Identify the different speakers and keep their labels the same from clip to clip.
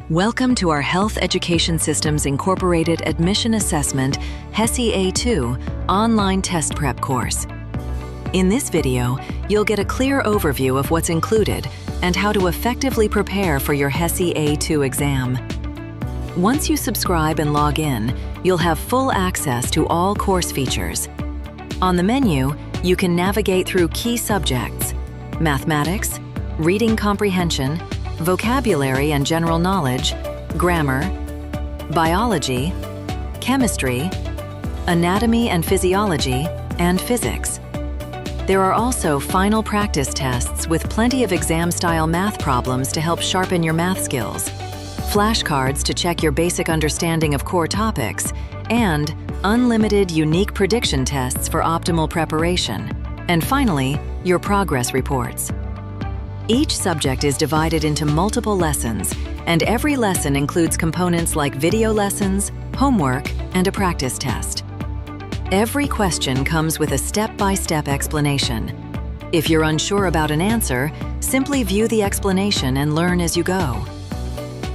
Speaker 1: Welcome to our Health Education Systems Incorporated Admission Assessment HESI A2 online test prep course. In this video, you'll get a clear overview of what's included and how to effectively prepare for your HESI A2 exam. Once you subscribe and log in, you'll have full access to all course features. On the menu, you can navigate through key subjects: mathematics, reading comprehension, vocabulary and general knowledge, grammar, biology, chemistry, anatomy and physiology, and physics. There are also final practice tests with plenty of exam-style math problems to help sharpen your math skills, flashcards to check your basic understanding of core topics, and unlimited unique prediction tests for optimal preparation. And finally, your progress reports. Each subject is divided into multiple lessons, and every lesson includes components like video lessons, homework, and a practice test. Every question comes with a step-by-step explanation. If you're unsure about an answer, simply view the explanation and learn as you go.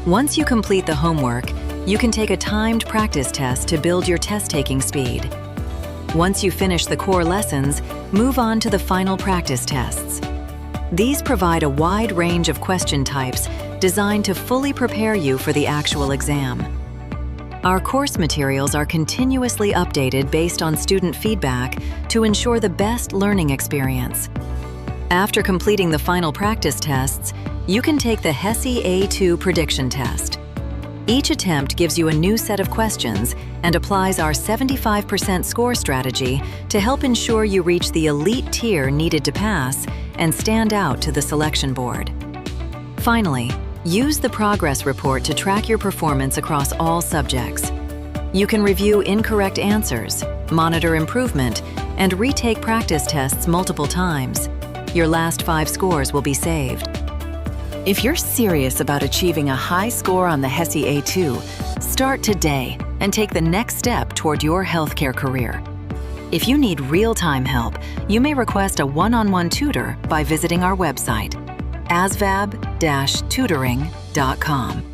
Speaker 1: Once you complete the homework, you can take a timed practice test to build your test-taking speed. Once you finish the core lessons, move on to the final practice tests. These provide a wide range of question types designed to fully prepare you for the actual exam. Our course materials are continuously updated based on student feedback to ensure the best learning experience. After completing the final practice tests, you can take the HESI A2 prediction test. Each attempt gives you a new set of questions and applies our 75% score strategy to help ensure you reach the elite tier needed to pass and stand out to the selection board. Finally, use the progress report to track your performance across all subjects. You can review incorrect answers, monitor improvement, and retake practice tests multiple times. Your last 5 scores will be saved. If you're serious about achieving a high score on the HESI A2, start today and take the next step toward your healthcare career. If you need real-time help, you may request a one-on-one tutor by visiting our website, ASVAB-tutoring.com.